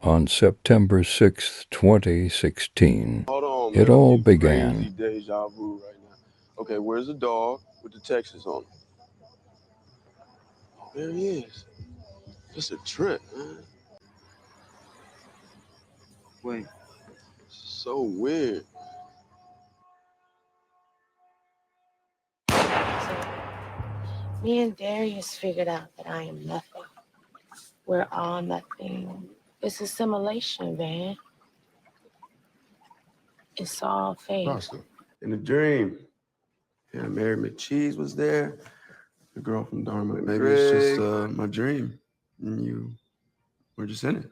On September 6, 2016, Hold on, it man. all I'm getting began. crazy deja vu right now. Okay, where's the dog with the Texas on him? Oh, there he is. Just a trip, man. Wait. So weird. So, me and Darius figured out that I am nothing. We're all nothing. It's a simulation, man. It's all fake. Awesome. In a dream. Yeah, Mary McCheese was there. The girl from Dharma. Maybe it's just my dream. And you were just in it.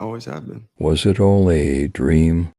Always have been. Was it all a dream?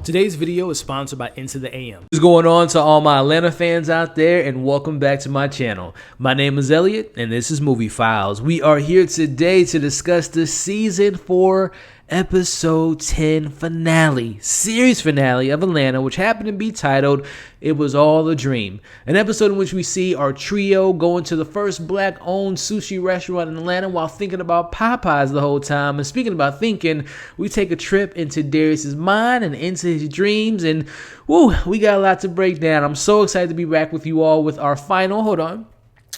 Today's video is sponsored by Into the AM. What's going on to all my Atlanta fans out there, and welcome back to my channel. My name is Elliot, and this is Movie Files. We are here today to discuss the Season 4 Episode 10 finale, series finale of Atlanta, which happened to be titled It Was All a Dream. An episode in which we see our trio going to the first black-owned sushi restaurant in Atlanta while thinking about Popeyes the whole time. And speaking about thinking, we take a trip into Darius' mind and into his dreams, and woo, we got a lot to break down. I'm so excited to be back with you all with our final, hold on,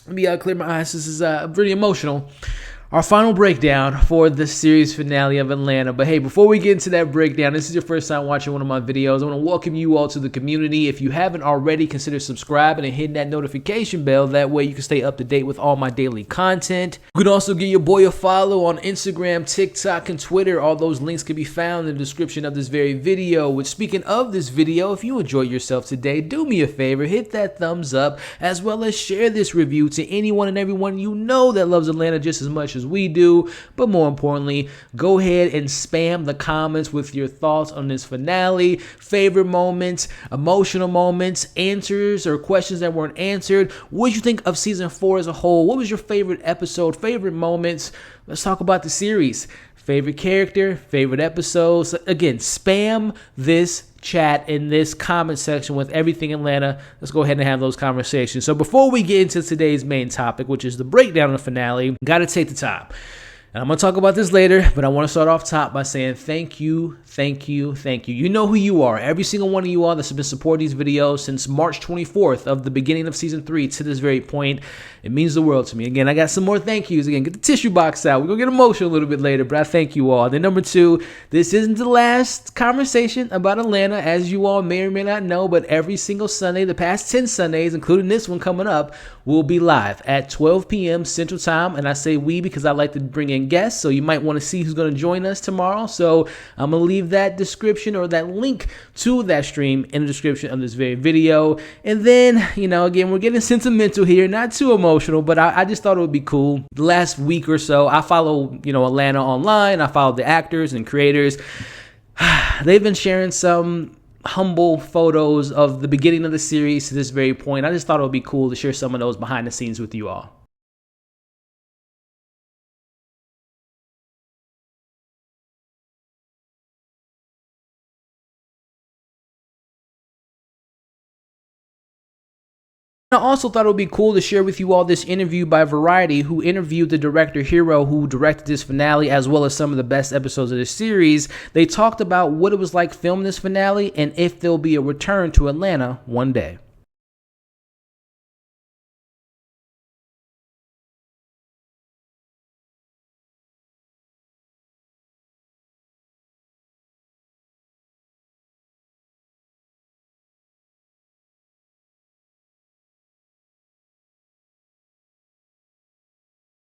let me clear my eyes, this is pretty emotional. Our final breakdown for the series finale of Atlanta. But hey, before we get into that breakdown, this is your first time watching one of my videos, I want to welcome you all to the community. If you haven't already, consider subscribing and hitting that notification bell. That way you can stay up to date with all my daily content. You can also give your boy a follow on Instagram, TikTok, and Twitter. All those links can be found in the description of this very video. Which, speaking of this video, if you enjoyed yourself today, do me a favor, hit that thumbs up, as well as share this review to anyone and everyone you know that loves Atlanta just as much as we do. But more importantly, go ahead and spam the comments with your thoughts on this finale, favorite moments, emotional moments, answers or questions that weren't answered. What did you think of season 4 as a whole? What was your favorite episode, favorite moments? Let's talk about the series. Favorite character, favorite episodes. Again, spam this chat in this comment section with everything Atlanta. Let's go ahead and have those conversations. So before we get into today's main topic, which is the breakdown of the finale, gotta take the time. And I'm going to talk about this later, but I want to start off top by saying thank you, thank you, thank you. You know who you are. Every single one of you all that's been supporting these videos since March 24th of the beginning of season 3 to this very point. It means the world to me. Again, I got some more thank yous. Again, get the tissue box out. We're going to get emotional a little bit later, but I thank you all. Then number 2, this isn't the last conversation about Atlanta, as you all may or may not know, but every single Sunday, the past 10 Sundays, including this one coming up, will be live at 12 p.m. Central Time. And I say we because I like to bring in guests, so you might want to see who's going to join us tomorrow. So I'm going to leave that description or that link to that stream in the description of this very video. And then, you know, again, we're getting sentimental here, not too emotional, but I just thought it would be cool. The last week or so, I follow, you know, Atlanta online. I follow the actors and creators. They've been sharing some humble photos of the beginning of the series to this very point. I just thought it would be cool to share some of those behind the scenes with you all. I also thought it would be cool to share with you all this interview by Variety, who interviewed the director Hiro, who directed this finale, as well as some of the best episodes of this series. They talked about what it was like filming this finale and if there'll be a return to Atlanta one day.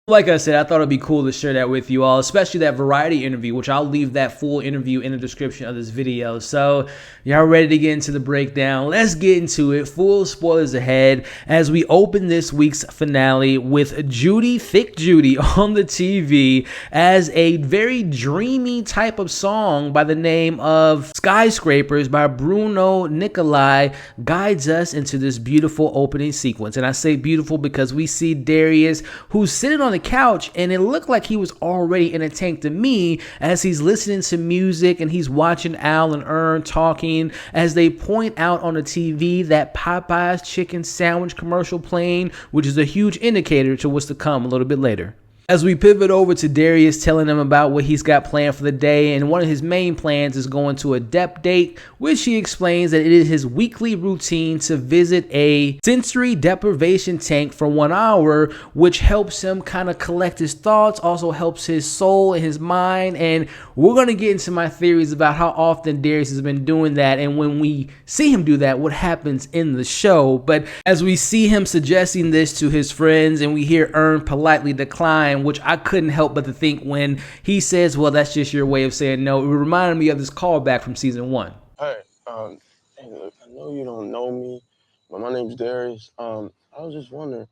Like I said, I thought it'd be cool to share that with you all, especially that Variety interview, which I'll leave that full interview in the description of this video. So y'all ready to get into the breakdown? Let's get into it. Full spoilers ahead as we open this week's finale with Judy, Thick Judy, on the TV as a very dreamy type of song by the name of Skyscrapers by Bruno Nicolai guides us into this beautiful opening sequence. And I say beautiful because we see Darius, who's sitting on the couch, and it looked like he was already in a tank to me as he's listening to music and he's watching Al and Earn talking as they point out on the TV that Popeye's chicken sandwich commercial playing, which is a huge indicator to what's to come a little bit later. As we pivot over to Darius telling them about what he's got planned for the day, and one of his main plans is going to a dep date, which he explains that it is his weekly routine to visit a sensory deprivation tank for 1 hour, which helps him kind of collect his thoughts, also helps his soul and his mind. And we're going to get into my theories about how often Darius has been doing that, and when we see him do that, what happens in the show. But as we see him suggesting this to his friends, and we hear Earn politely decline, which I couldn't help but to think when he says, well, that's just your way of saying no. It reminded me of this callback from season 1. Hey, hey, look, I know you don't know me, but my name's Darius. I was just wondering,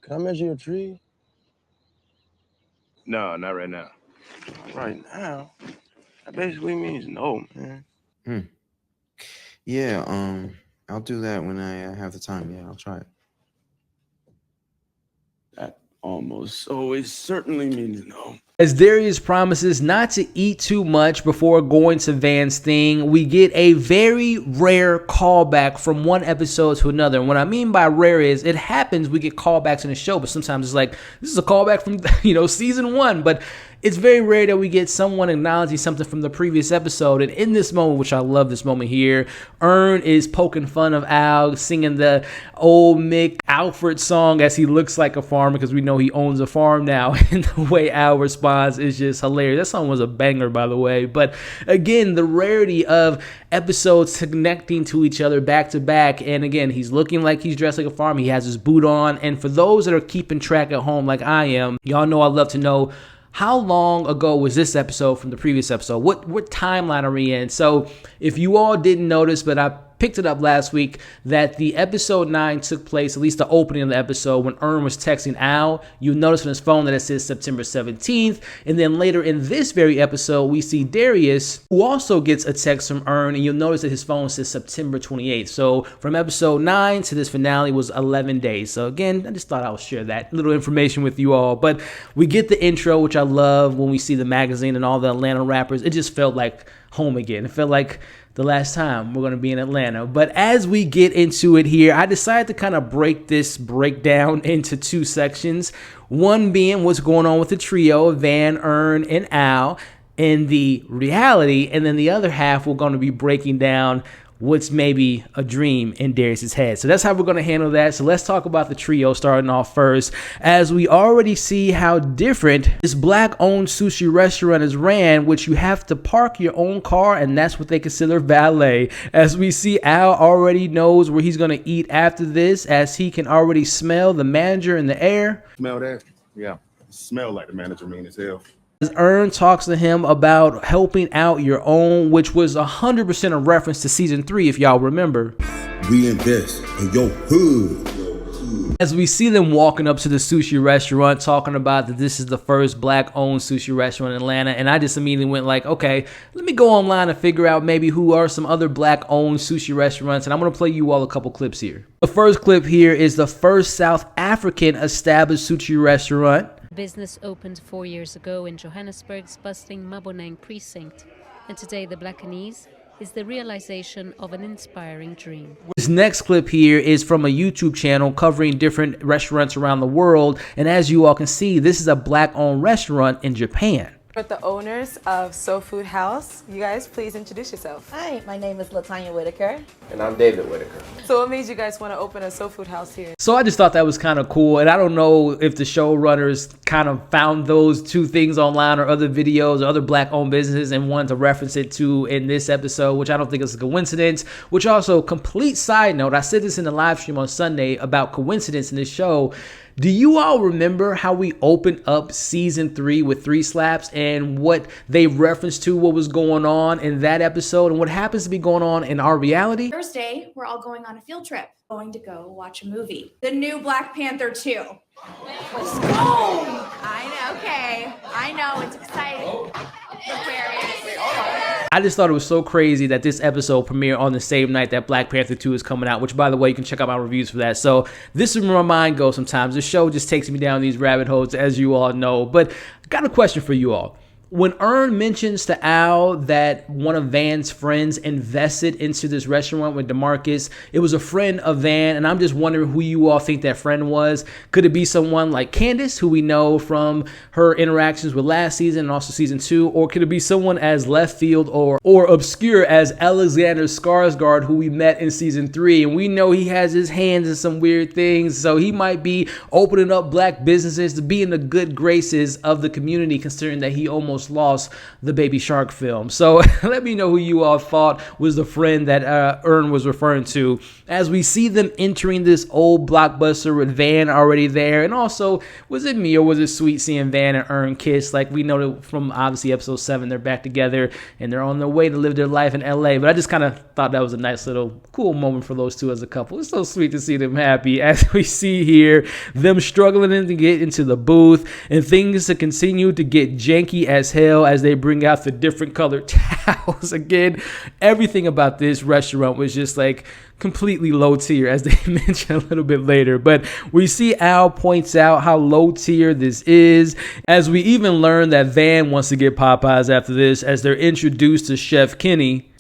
can I measure your tree? No, not right now. Right now? That basically means no, man. Yeah, I'll do that when I have the time. Yeah, I'll try it. That almost always certainly means no. As Darius promises not to eat too much before going to Van's thing, we get a very rare callback from one episode to another. And what I mean by rare is it happens we get callbacks in the show, but sometimes it's like, this is a callback from, season 1. But it's very rare that we get someone acknowledging something from the previous episode. And in this moment, which I love this moment here, Earn is poking fun of Al, singing the old Mick Alfred song as he looks like a farmer, because we know he owns a farm now. And the way Al responds is just hilarious. That song was a banger, by the way. But again, the rarity of episodes connecting to each other back to back. And again, he's looking like he's dressed like a farmer. He has his boot on. And for those that are keeping track at home like I am, y'all know I love to know, how long ago was this episode from the previous episode? What timeline are we in? So if you all didn't notice, but I picked it up last week, that the episode 9 took place, at least the opening of the episode, when Earn was texting Al. You notice on his phone that it says September 17th. And then later in this very episode, we see Darius, who also gets a text from Earn, and you'll notice that his phone says September 28th. So from episode 9 to this finale was 11 days. So again, I just thought I would share that little information with you all. But we get the intro, which I love, when we see the magazine and all the Atlanta rappers. It just felt like home again. It felt like the last time we're going to be in Atlanta. But as we get into it here, I decided to kind of break this breakdown into 2 sections. One being what's going on with the trio of Van, Earn, and Al in the reality. And then the other half, we're going to be breaking down what's maybe a dream in Darius's head. So that's how we're going to handle that. So let's talk about the trio starting off first, as we already see how different this black-owned sushi restaurant is ran, which you have to park your own car, and that's what they consider valet. As we see, Al already knows where he's going to eat after this, as he can already smell the manager in the air. Smell that? Yeah. Smell like the manager mean as hell. As Earn talks to him about helping out your own, which was 100% a reference to season 3, if y'all remember. We invest in your hood. As we see them walking up to the sushi restaurant, talking about that this is the first black-owned sushi restaurant in Atlanta, and I just immediately went like, okay, let me go online and figure out maybe who are some other black-owned sushi restaurants, and I'm going to play you all a couple clips here. The first clip here is the first South African established sushi restaurant. Business opened 4 years ago in Johannesburg's bustling Maboneng precinct, and today the Blackanese is the realization of an inspiring dream. This next clip here is from a YouTube channel covering different restaurants around the world, and as you all can see, this is a black-owned restaurant in Japan. With the owners of Soul Food House, you guys please introduce yourself. Hi, my name is Latanya Whitaker. And I'm David Whitaker. So what made you guys want to open a Soul Food House here? So I just thought that was kind of cool, and I don't know if the showrunners kind of found those 2 things online or other videos or other black-owned businesses and wanted to reference it to in this episode, which I don't think is a coincidence. Which also, complete side note, I said this in the live stream on Sunday about coincidence in this show. Do you all remember how we opened up season 3 with 3 slaps and what they referenced to what was going on in that episode and what happens to be going on in our reality? Thursday, we're all going on a field trip. Going to go watch a movie. The new Black Panther 2. Let's go! I know, okay. I know, it's exciting. Aquarius. I just thought it was so crazy that this episode premiered on the same night that Black Panther 2 is coming out, which, by the way, you can check out my reviews for that. So this is where my mind goes sometimes. The show just takes me down these rabbit holes, as you all know. But I got a question for you all. When Earn mentions to Al that one of Van's friends invested into this restaurant with DeMarcus, it was a friend of Van, and I'm just wondering who you all think that friend was. Could it be someone like Candace, who we know from her interactions with last season and also season 2, or could it be someone as left field or obscure as Alexander Skarsgård, who we met in season 3, and we know he has his hands in some weird things, so he might be opening up black businesses to be in the good graces of the community, considering that he almost lost the Baby Shark film. So let me know who you all thought was the friend that Earn was referring to, as we see them entering this old blockbuster with Van already there. And also, was it me or was it sweet seeing Van and Earn kiss? Like, we know from obviously episode 7, they're back together and they're on their way to live their life in LA. But I just kind of thought that was a nice little cool moment for those two as a couple. It's so sweet to see them happy, as we see here them struggling to get into the booth and things to continue to get janky as hell as they bring out the different colored towels. Again, everything about this restaurant was just like completely low tier, as they mention a little bit later. But we see Al points out how low tier this is, as we even learn that Van wants to get Popeyes after this, as they're introduced to Chef Kenny.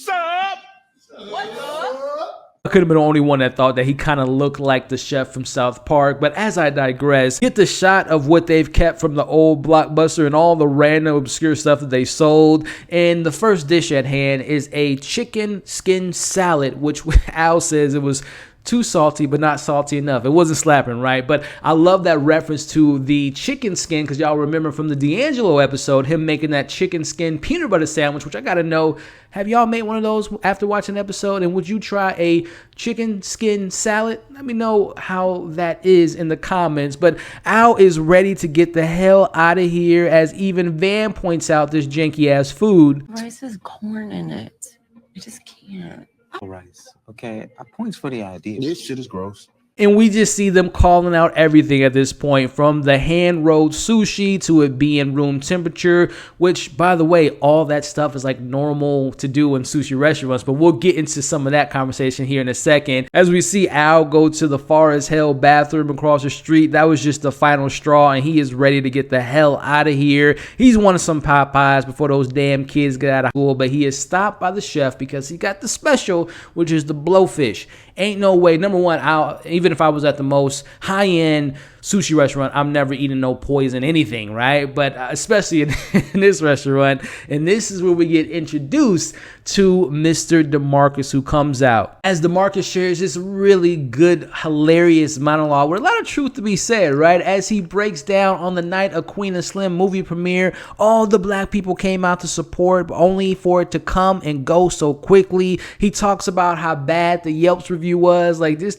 I could have been the only one that thought that he kind of looked like the chef from South Park. But as I digress, get the shot of what they've kept from the old blockbuster and all the random obscure stuff that they sold. And the first dish at hand is a chicken skin salad, which Al says it was too salty, but not salty enough. It wasn't slapping, right? But I love that reference to the chicken skin, because y'all remember from the D'Angelo episode, him making that chicken skin peanut butter sandwich, which I gotta know, have y'all made one of those after watching an episode? And would you try a chicken skin salad? Let me know how that is in the comments. But Al is ready to get the hell out of here, as even Van points out this janky ass food. Rice has corn in it. I just can't. Rice. Okay, points for the idea. This shit is gross. And we just see them calling out everything at this point, from the hand-rolled sushi to it being room temperature, which, by the way, all that stuff is like normal to do in sushi restaurants, but we'll get into some of that conversation here in a second. As we see Al go to the far as hell bathroom across the street, that was just the final straw, and he is ready to get the hell out of here. He's wanted some Popeyes before those damn kids get out of school, but he is stopped by the chef because he got the special, which is the blowfish. Ain't no way. Number one, even if I was at the most high-end sushi restaurant, I'm never eating no poison anything, right? But especially in this restaurant. And this is where we get introduced to Mr. DeMarcus, who comes out. As DeMarcus shares this really good, hilarious monologue with a lot of truth to be said, right? As he breaks down on the night of Queen and Slim movie premiere, all the black people came out to support, but only for it to come and go so quickly. He talks about how bad the Yelp's review was. Like, this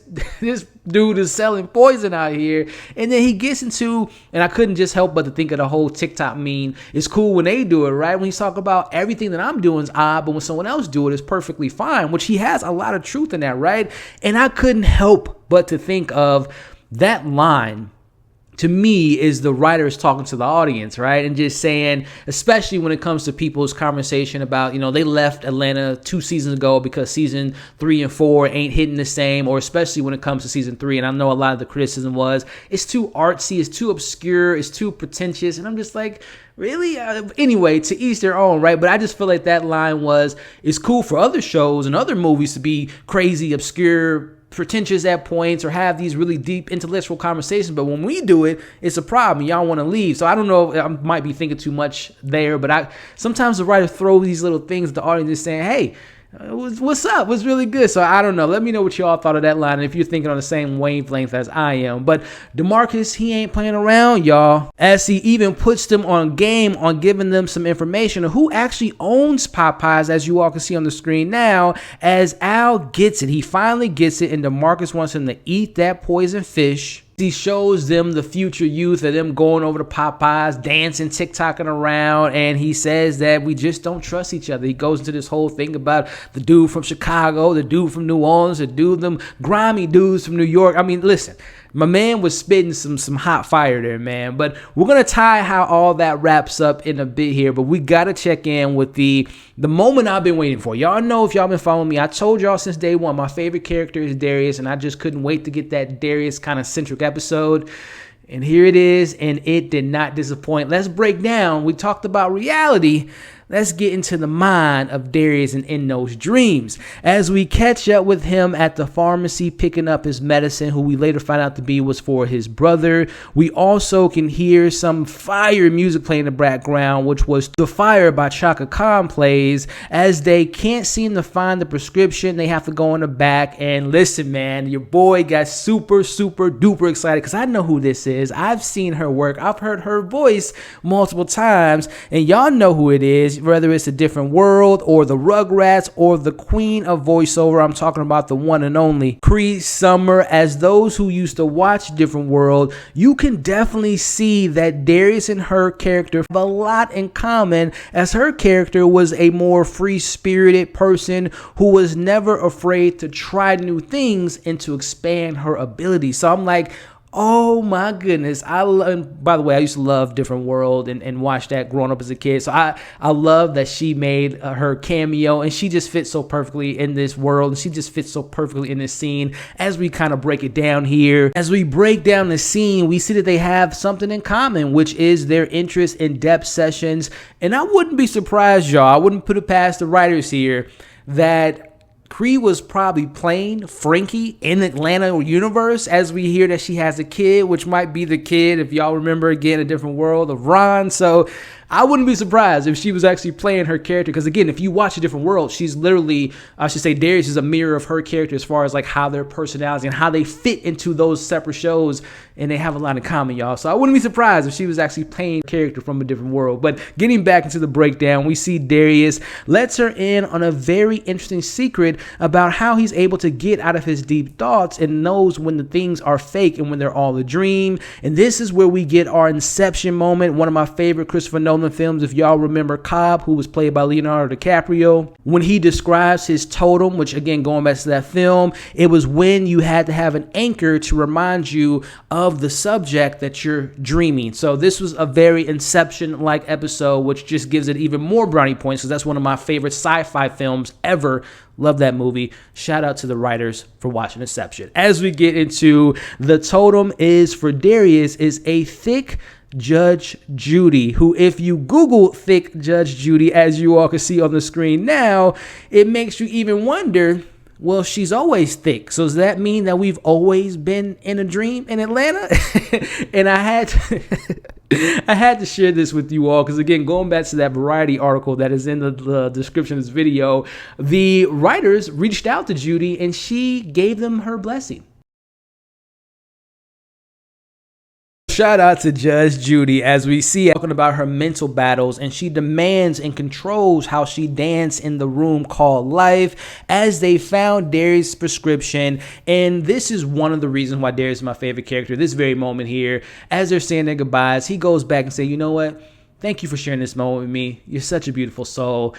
dude is selling poison out here. And then he gets into, and I couldn't just help but to think of the whole TikTok meme. It's cool when they do it, right? When he's talking about everything that I'm doing is odd, but when someone else do it, it's perfectly fine, which he has a lot of truth in that, right? And I couldn't help but to think of that line. To me, is the writers talking to the audience, right? And just saying, especially when it comes to people's conversation about, they left Atlanta 2 seasons ago because season 3 and 4 ain't hitting the same, or especially when it comes to season 3. And I know a lot of the criticism was, it's too artsy, it's too obscure, it's too pretentious. And I'm just like, really? Anyway, to each their own, right? But I just feel like that line it's cool for other shows and other movies to be crazy, obscure, pretentious at points, or have these really deep intellectual conversations, but when we do it, it's a problem. Y'all want to leave. So I don't know, I might be thinking too much there, but sometimes the writer throws these little things at the audience just saying, hey, what's up? What's really good? So I don't know. Let me know what y'all thought of that line, and if you're thinking on the same wavelength as I am. But DeMarcus, he ain't playing around, y'all, as he even puts them on game on giving them some information of who actually owns Popeyes, as you all can see on the screen now, as Al gets it. He finally gets it, and DeMarcus wants him to eat that poison fish He shows them the future youth of them going over to Popeyes, dancing, TikToking around, and he says that we just don't trust each other. He goes into this whole thing about the dude from Chicago, the dude from New Orleans, the dude, them grimy dudes from New York. I mean, listen, my man was spitting some hot fire there, man. But we're going to tie how all that wraps up in a bit here, but we got to check in with the moment I've been waiting for. Y'all know, if y'all been following me, I told y'all since day one, my favorite character is Darius, and I just couldn't wait to get that Darius kind of centric episode. And here it is, and it did not disappoint. Let's break down. We talked about reality. Let's get into the mind of Darius and in those dreams. As we catch up with him at the pharmacy picking up his medicine, who we later find out to be was for his brother. We also can hear some fire music playing in the background, which was The Fire by Chaka Khan plays. As they can't seem to find the prescription, they have to go in the back. And listen, man, your boy got super duper excited because I know who this is. I've seen her work. I've heard her voice multiple times, and y'all know who it is. Whether it's A Different World or the Rugrats or the queen of voiceover, I'm talking about the one and only Cree Summer. As those who used to watch Different World, you can definitely see that Darius and her character have a lot in common, as her character was a more free-spirited person who was never afraid to try new things and to expand her abilities. So I'm like, oh my goodness. By the way, I used to love Different World and watch that growing up as a kid. So I love that she made her cameo, and she just fits so perfectly in this world. And she just fits so perfectly in this scene. As we kind of break it down here, as we break down the scene, we see that they have something in common, which is their interest in depth sessions. And I wouldn't be surprised, y'all, I wouldn't put it past the writers here, that Cree was probably playing Frankie in the Atlanta universe, as we hear that she has a kid, which might be the kid, if y'all remember, again, A Different World, of Ron. So I wouldn't be surprised if she was actually playing her character, because again, if you watch A Different World, she's literally, I should say, Darius is a mirror of her character as far as like how their personality and how they fit into those separate shows, and they have a lot in common, y'all. So I wouldn't be surprised if she was actually playing a character from A Different World. But getting back into the breakdown, we see Darius lets her in on a very interesting secret about how he's able to get out of his deep thoughts and knows when the things are fake and when they're all a dream. And this is where we get our Inception moment, one of my favorite Christopher Nolan films. If y'all remember Cobb, who was played by Leonardo DiCaprio, when he describes his totem, which again, going back to that film, it was when you had to have an anchor to remind you of the subject that you're dreaming. So this was a very Inception-like episode, which just gives it even more brownie points, because that's one of my favorite sci-fi films ever. Love that movie. Shout out to the writers for watching Inception. As we get into the totem is for Darius is a thick Judge Judy, who, if you Google thick Judge Judy, as you all can see on the screen now, it makes you even wonder, well, she's always thick. So does that mean that we've always been in a dream in Atlanta? And I had to share this with you all, because again, going back to that Variety article that is in the description of this video, the writers reached out to Judy and she gave them her blessing. Shout out to Judge Judy, as we see talking about her mental battles, and she demands and controls how she dances in the room called life, as they found Darius' prescription. And this is one of the reasons why Darius is my favorite character. This very moment here, as they're saying their goodbyes, he goes back and says, you know what? Thank you for sharing this moment with me. You're such a beautiful soul.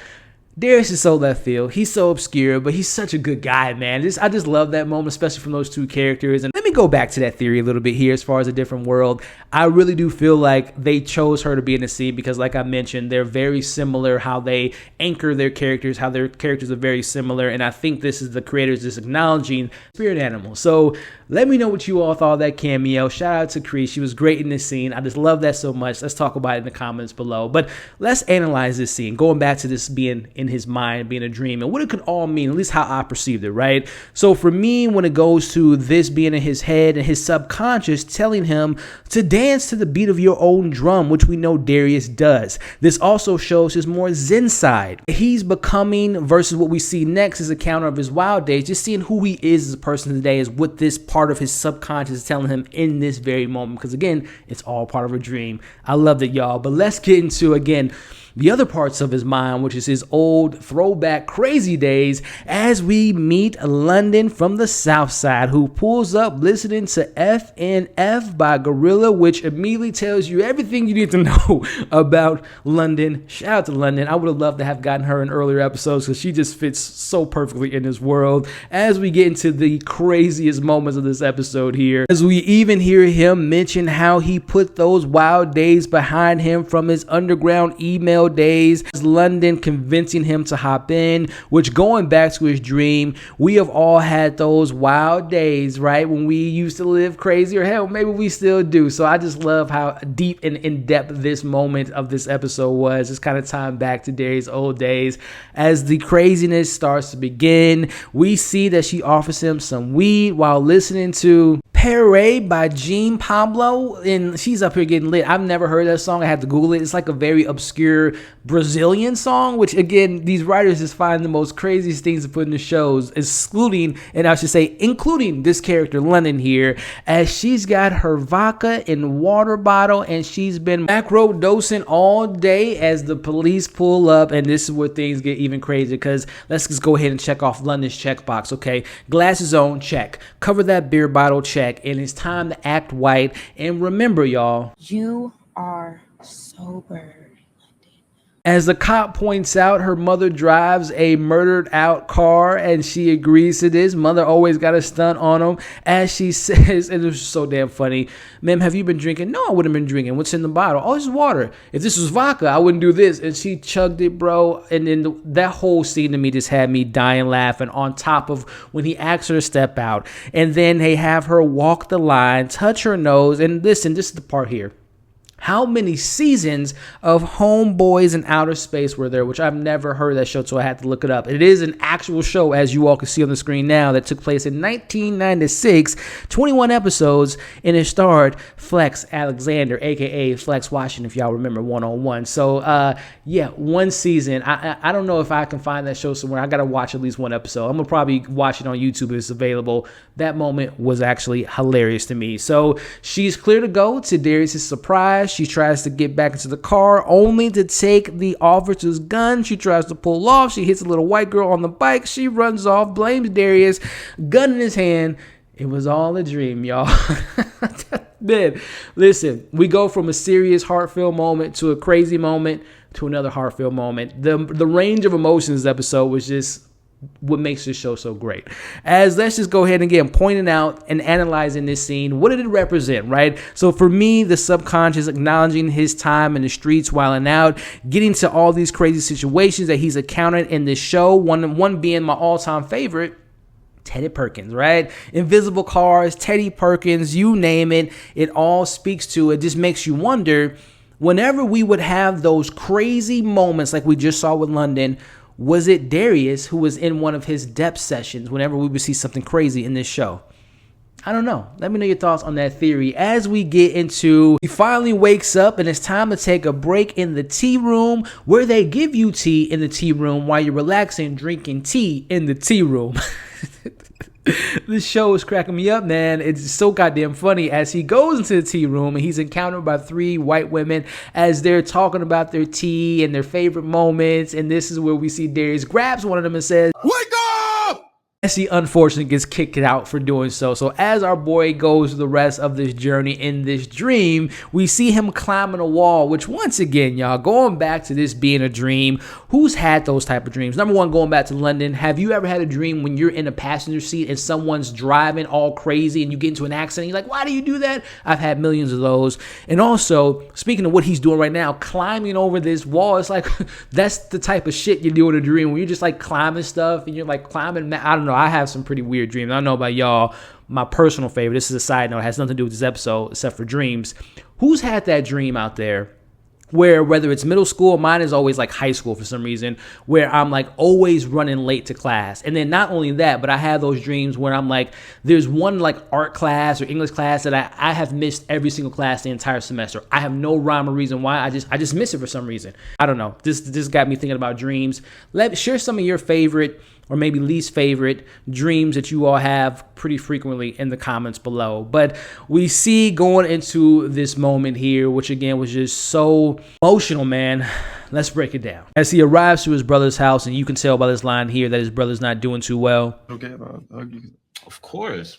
Darius is so left field. He's so obscure, but he's such a good guy, man. I just love that moment, especially from those two characters. And let me go back to that theory a little bit here as far as A Different World. I really do feel like they chose her to be in the scene because, like I mentioned, they're very similar, how they anchor their characters, how their characters are very similar. And I think this is the creators just acknowledging spirit animal. So let me know what you all thought of that cameo. Shout out to Cree. She was great in this scene. I just love that so much. Let's talk about it in the comments below. But let's analyze this scene, going back to this being in his mind, being a dream, and what it could all mean, at least how I perceived it, right? So for me, when it goes to this being in his head and his subconscious telling him to dance to the beat of your own drum, which we know Darius does. This also shows his more zen side. He's becoming, versus what we see next is a counter of his wild days, just seeing who he is as a person today is what this part of his subconscious is telling him in this very moment, because again, it's all part of a dream. I love it, y'all. But let's get into, again, the other parts of his mind, which is his old throwback crazy days, as we meet London from the South Side, who pulls up listening to FNF by Gorilla, which immediately tells you everything you need to know about London. Shout out to London. I would have loved to have gotten her in earlier episodes because she just fits so perfectly in this world. As we get into the craziest moments of this episode here, as we even hear him mention how he put those wild days behind him from his underground email days, London convincing him to hop in, which, going back to his dream, we have all had those wild days, right? When we used to live crazy, or hell, maybe we still do. So I just love how deep and in-depth this moment of this episode was. It's kind of time back to Darius' old days. As the craziness starts to begin, we see that she offers him some weed while listening to Tyree by Jean Pablo, and she's up here getting lit. I've never heard that song. I had to Google it. It's like a very obscure Brazilian song, which, again, these writers just find the most craziest things to put in the shows, excluding, and I should say including, this character London here, as she's got her vodka in water bottle and she's been macro dosing all day as the police pull up. And this is where things get even crazier, because let's just go ahead and check off London's checkbox. Okay, glasses on, check. Cover that beer bottle, check. And it's time to act white. And remember, y'all, You are sober. as the cop points out, her mother drives a murdered out car, and she agrees to this. Mother always got a stunt on him, as she says, and it was so damn funny. Ma'am, have you been drinking? No, I wouldn't have been drinking. What's in the bottle? Oh, it's water. If this was vodka, I wouldn't do this. And she chugged it, bro. And then that whole scene to me just had me dying laughing, on top of when he asks her to step out. And then they have her walk the line, touch her nose. And listen, this is the part here. How many seasons of Homeboys in Outer Space were there? Which I've never heard that show, so I had to look it up. It is an actual show, as you all can see on the screen now, that took place in 1996, 21 episodes, and it starred Flex Alexander, a.k.a. Flex Washington, if y'all remember, 101. So, yeah, one season. I don't know if I can find that show somewhere. I got to watch at least one episode. I'm going to probably watch it on YouTube if it's available. That moment was actually hilarious to me. So she's clear to go, to Darius' surprise. She tries to get back into the car, only to take the officer's gun. She tries to pull off. She hits a little white girl on the bike. She runs off, blames Darius, gun in his hand. It was all a dream, y'all. Man, listen, we go from a serious, heartfelt moment to a crazy moment to another heartfelt moment. The range of emotions this episode was just what makes this show so great. As let's just go ahead and again pointing out and analyzing this scene. What did it represent, right? So for me, the subconscious acknowledging his time in the streets, wilding out, getting to all these crazy situations that he's encountered in this show. One being my all-time favorite, Teddy Perkins, right? Invisible cars, Teddy Perkins, you name it. It all speaks to it. Just makes you wonder, whenever we would have those crazy moments like we just saw with London, was it Darius who was in one of his depth sessions whenever we would see something crazy in this show? I don't know. Let me know your thoughts on that theory. As we get into, he finally wakes up and it's time to take a break in the tea room, where they give you tea in the tea room while you're relaxing, drinking tea in the tea room. This show is cracking me up, man. It's so goddamn funny as he goes into the tea room and he's encountered by 3 white women as they're talking about their tea and their favorite moments. And this is where we see Darius grabs one of them and says, "Wake up!" As he unfortunately gets kicked out for doing so. So as our boy goes the rest of this journey in this dream, we see him climbing a wall, which once again, y'all, going back to this being a dream, who's had those type of dreams? Number one, going back to London, have you ever had a dream when you're in a passenger seat and someone's driving all crazy and you get into an accident? You're like, why do you do that? I've had millions of those. And also, speaking of what he's doing right now, climbing over this wall, it's like, that's the type of shit you do in a dream when you're just like climbing stuff and you're like climbing, I don't know, I have some pretty weird dreams. I don't know about y'all. My personal favorite, this is a side note, it has nothing to do with this episode except for dreams. Who's had that dream out there where, whether it's middle school, mine is always like high school for some reason, where I'm like always running late to class? And then not only that, but I have those dreams where I'm like, there's one like art class or English class that I have missed every single class the entire semester. I have no rhyme or reason why. I just miss it for some reason. I don't know. This got me thinking about dreams. Share some of your favorite or maybe least favorite dreams that you all have pretty frequently in the comments below. But we see going into this moment here, which again was just so emotional, man. Let's break it down. As he arrives to his brother's house, and you can tell by this line here that his brother's not doing too well. Okay, of course.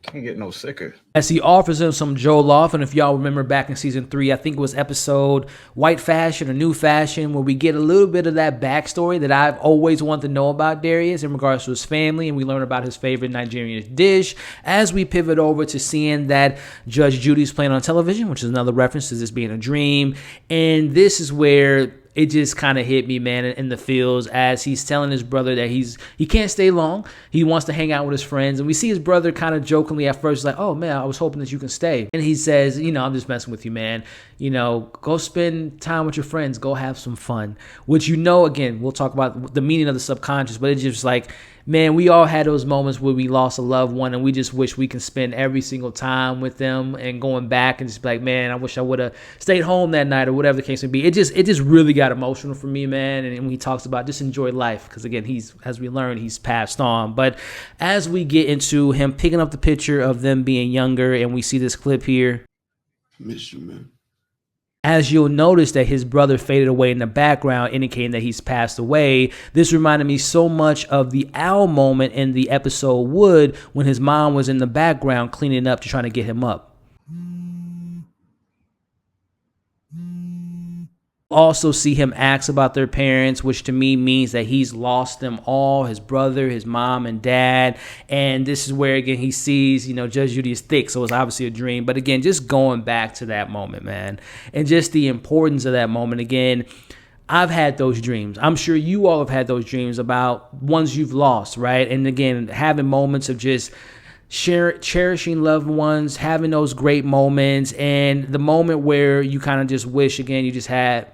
Can't get no sicker. As he offers him some Jollof, and if y'all remember back in season 3, I think it was episode White Fashion or New Fashion, where we get a little bit of that backstory that I've always wanted to know about Darius in regards to his family, and we learn about his favorite Nigerian dish. As we pivot over to seeing that Judge Judy's playing on television, which is another reference to this being a dream, and this is where it just kind of hit me, man, in the feels as he's telling his brother that he can't stay long. He wants to hang out with his friends. And we see his brother kind of jokingly at first like, oh, man, I was hoping that you can stay. And he says, I'm just messing with you, man. Go spend time with your friends. Go have some fun. Which, again, we'll talk about the meaning of the subconscious, but it's just like, man, we all had those moments where we lost a loved one and we just wish we can spend every single time with them, and going back and just be like, man, I wish I would have stayed home that night or whatever the case may be. It just really got emotional for me, man. And when he talks about just enjoy life, because again, as we learned, he's passed on. But as we get into him picking up the picture of them being younger, and we see this clip here. Miss you, man. As you'll notice that his brother faded away in the background, indicating that he's passed away. This reminded me so much of the Al moment in the episode Wood, when his mom was in the background cleaning up to try to get him up. Also see him ask about their parents, which to me means that he's lost them all, his brother, his mom, and dad. And this is where, again, he sees, Judge Judy is thick, so it's obviously a dream. But again, just going back to that moment, man, and just the importance of that moment. Again, I've had those dreams. I'm sure you all have had those dreams about ones you've lost, right? And again, having moments of just cherishing loved ones, having those great moments, and the moment where you kind of just wish, again, you just had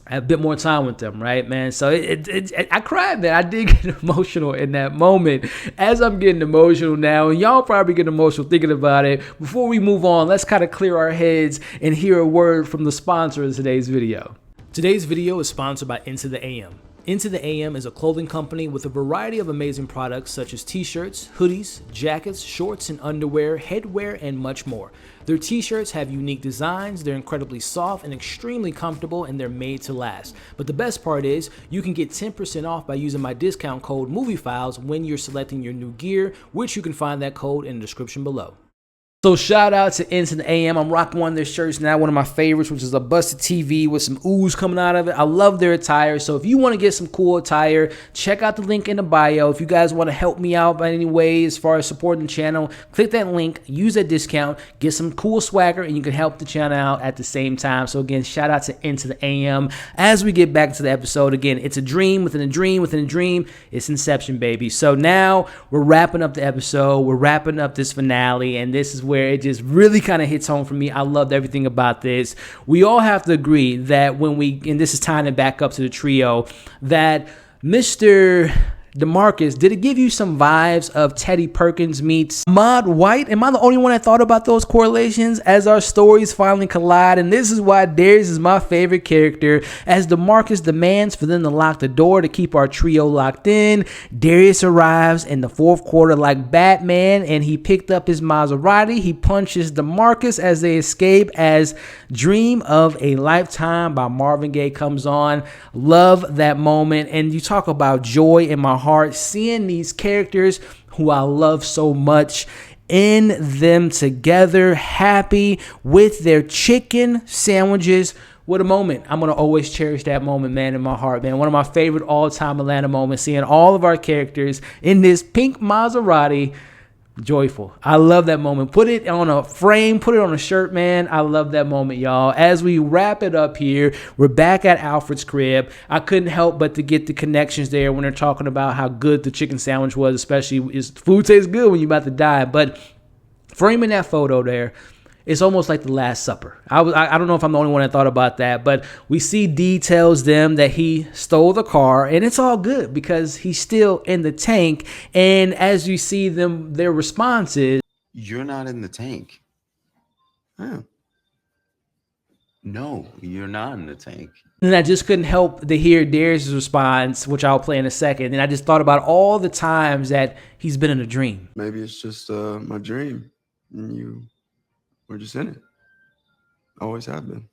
a bit more time with them, right, man? So I cried, man. I did get emotional in that moment. As I'm getting emotional now, and y'all probably get emotional thinking about it. Before we move on, let's kind of clear our heads and hear a word from the sponsor of today's video. Today's video is sponsored by Into the AM. Into the AM is a clothing company with a variety of amazing products such as t-shirts, hoodies, jackets, shorts and underwear, headwear, and much more. Their t-shirts have unique designs, they're incredibly soft and extremely comfortable, and they're made to last. But the best part is, you can get 10% off by using my discount code MovieFiles when you're selecting your new gear, which you can find that code in the description below. So shout out to Into the AM. I'm rocking one of their shirts now, one of my favorites, which is a busted TV with some ooze coming out of it. I love their attire. So if you want to get some cool attire, check out the link in the bio. If you guys want to help me out by any way as far as supporting the channel, click that link, use that discount, get some cool swagger, and you can help the channel out at the same time. So again, shout out to Into the AM. As we get back to the episode, again, it's a dream within a dream within a dream. It's Inception, baby. So now we're wrapping up the episode. We're wrapping up this finale, and this is where it just really kind of hits home for me. I loved everything about this. We all have to agree that when and this is tying it back up to the trio, that Mr. DeMarcus, did it give you some vibes of Teddy Perkins meets Ahmad White? Am I the only one that thought about those correlations as our stories finally collide? And this is why Darius is my favorite character. As DeMarcus demands for them to lock the door to keep our trio locked in, Darius arrives in the fourth quarter like Batman, and he picked up his Maserati. He punches DeMarcus as they escape, as Dream of a Lifetime by Marvin Gaye comes on. Love that moment. And you talk about joy in my heart, seeing these characters who I love so much in them together, happy with their chicken sandwiches. What a moment. I'm going to always cherish that moment, man, in my heart, man. One of my favorite all-time Atlanta moments, seeing all of our characters in this pink Maserati. Joyful. I love that moment. Put it on a frame, put it on a shirt, man. I love that moment, y'all. As we wrap it up here, we're back at Alfred's crib. I couldn't help but to get the connections there when they're talking about how good the chicken sandwich was, especially food tastes good when you're about to die. But framing that photo there, it's almost like the Last Supper. I don't know if I'm the only one that thought about that, but we see D tells them that he stole the car, and it's all good because he's still in the tank. And as you see them, their response is, You're not in the tank. Yeah. No, you're not in the tank. And I just couldn't help to hear Darius' response, which I'll play in a second. And I just thought about all the times that he's been in a dream. Maybe it's just my dream, and you were just in it. Always have been.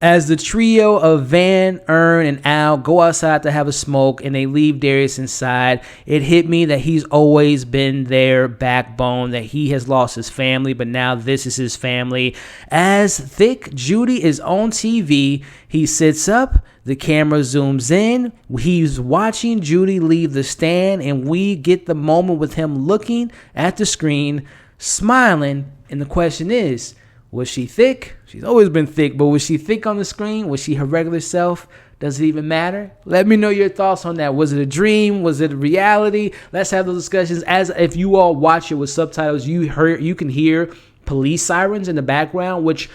As the trio of Van, Ern, and Al go outside to have a smoke and they leave Darius inside, it hit me that he's always been their backbone, that he has lost his family, but now this is his family. As Thick Judy is on TV, he sits up, the camera zooms in, he's watching Judy leave the stand, and we get the moment with him looking at the screen, smiling, and the question is, was she thick? She's always been thick, but was she thick on the screen? Was she her regular self? Does it even matter? Let me know your thoughts on that. Was it a dream? Was it a reality? Let's have those discussions. As if you all watch it with subtitles, you can hear police sirens in the background, which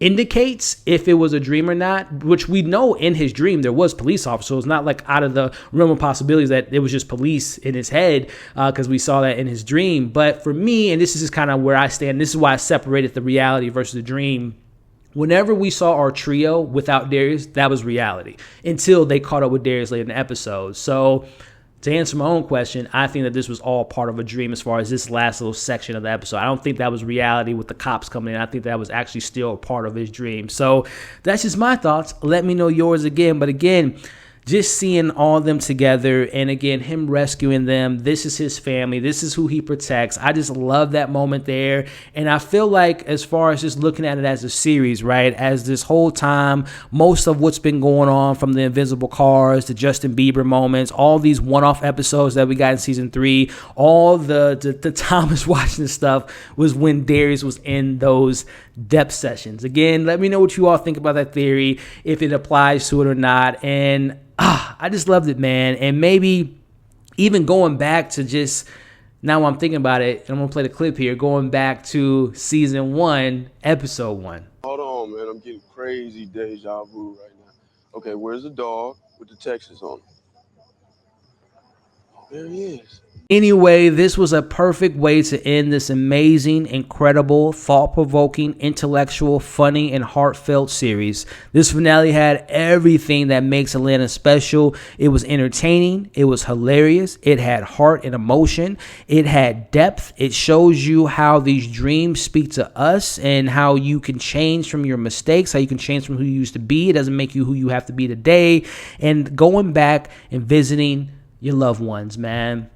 indicates if it was a dream or not, which we know in his dream there was police officers. It's not like out of the realm of possibilities that it was just police in his head, because we saw that in his dream. But for me, and this is just kind of where I stand, this is why I separated the reality versus the dream. Whenever we saw our trio without Darius, that was reality until they caught up with Darius later in the episode. So to answer my own question, I think that this was all part of a dream as far as this last little section of the episode. I don't think that was reality with the cops coming in. I think that was actually still a part of his dream. So that's just my thoughts. Let me know yours again. But again, just seeing all of them together, and again, him rescuing them. This is his family. This is who he protects. I just love that moment there. And I feel like as far as just looking at it as a series, right, as this whole time, most of what's been going on from the Invisible Cars, the Justin Bieber moments, all these one-off episodes that we got in season 3, all the Thomas watching stuff was when Darius was in those depth sessions. Again, let me know what you all think about that theory, if it applies to it or not. And I just loved it, man. And maybe even going back to just, now I'm thinking about it, and I'm going to play the clip here, going back to season 1, episode 1. Hold on, man. I'm getting crazy deja vu right now. Okay, where's the dog with the Texas on it? Oh, there he is. Anyway, this was a perfect way to end this amazing, incredible, thought-provoking, intellectual, funny, and heartfelt series. This finale had everything that makes Atlanta special. It was entertaining. It was hilarious. It had heart and emotion. It had depth. It shows you how these dreams speak to us and how you can change from your mistakes, how you can change from who you used to be. It doesn't make you who you have to be today. And going back and visiting your loved ones, man.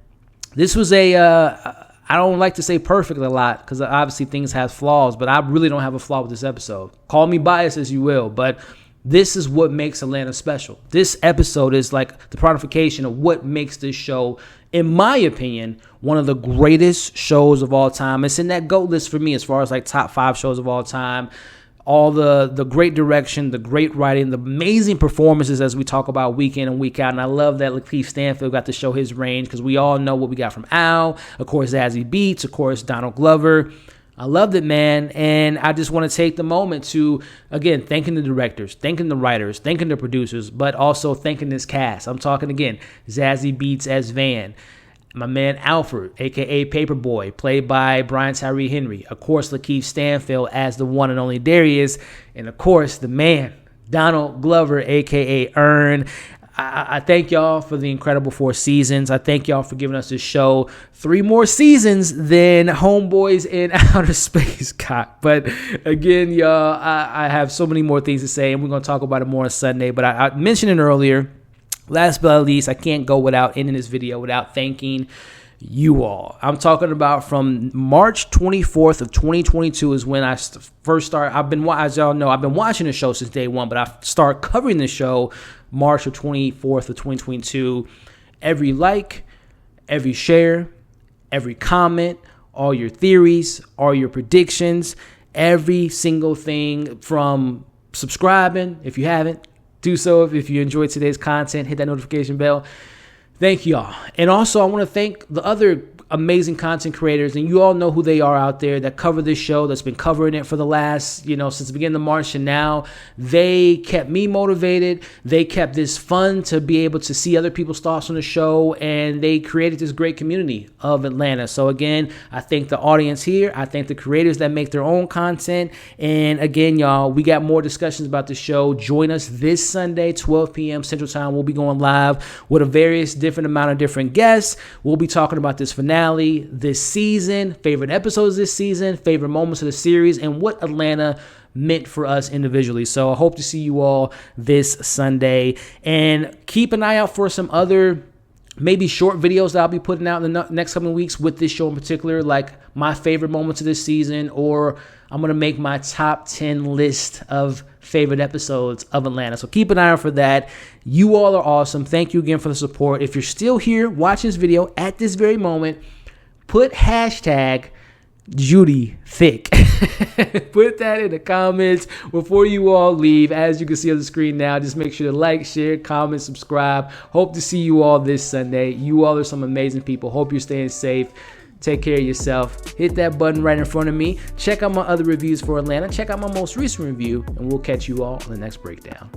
This was I don't like to say perfect a lot because obviously things have flaws, but I really don't have a flaw with this episode. Call me biased as you will, but this is what makes Atlanta special. This episode is like the personification of what makes this show, in my opinion, one of the greatest shows of all time. It's in that GOAT list for me as far as like top 5 shows of all time. All the great direction, the great writing, the amazing performances as we talk about week in and week out. And I love that Lakeith Stanfield got to show his range because we all know what we got from Al, of course, Zazie Beetz, of course, Donald Glover. I loved it, man. And I just want to take the moment to, again, thanking the directors, thanking the writers, thanking the producers, but also thanking this cast. I'm talking, again, Zazie Beetz as Van. My man Alfred, a.k.a. Paperboy, played by Brian Tyree Henry. Of course, Lakeith Stanfield as the one and only Darius. And, of course, the man, Donald Glover, a.k.a. Ern. I thank y'all for the incredible 4 seasons. I thank y'all for giving us this show 3 more seasons than Homeboys in Outer Space got. But, again, y'all, I have so many more things to say, and we're going to talk about it more on Sunday. But I mentioned it earlier. Last but not least, I can't go without ending this video without thanking you all. I'm talking about from March 24th of 2022 is when I first started. As y'all know, I've been watching the show since day one, but I started covering the show March of 24th of 2022. Every like, every share, every comment, all your theories, all your predictions, every single thing from subscribing, if you haven't, do so. If you enjoyed today's content, hit that notification bell. Thank y'all. And also, I want to thank the other amazing content creators, and you all know who they are out there that cover this show, that's been covering it for the last, since the beginning of March, and now they kept me motivated. They kept this fun to be able to see other people's thoughts on the show, and they created this great community of Atlanta. So again, I thank the audience here. I thank the creators that make their own content. And again, y'all, we got more discussions about the show. Join us this Sunday, 12 p.m. Central Time. We'll be going live with a various different amount of different guests. We'll be talking about this finale, this season, favorite episodes this season, favorite moments of the series, and what Atlanta meant for us individually. So I hope to see you all this Sunday, and keep an eye out for some other maybe short videos that I'll be putting out in the next couple of weeks with this show in particular, like my favorite moments of this season, or I'm going to make my top 10 list of favorite episodes of Atlanta. So keep an eye out for that. You all are awesome. Thank you again for the support. If you're still here watching this video at this very moment, put hashtag Judy Thick. Put that in the comments before you all leave. As you can see on the screen now, just make sure to like, share, comment, subscribe. Hope to see you all this Sunday. You all are some amazing people. Hope you're staying safe. Take care of yourself. Hit that button right in front of me. Check out my other reviews for Atlanta. Check out my most recent review, and we'll catch you all on the next breakdown.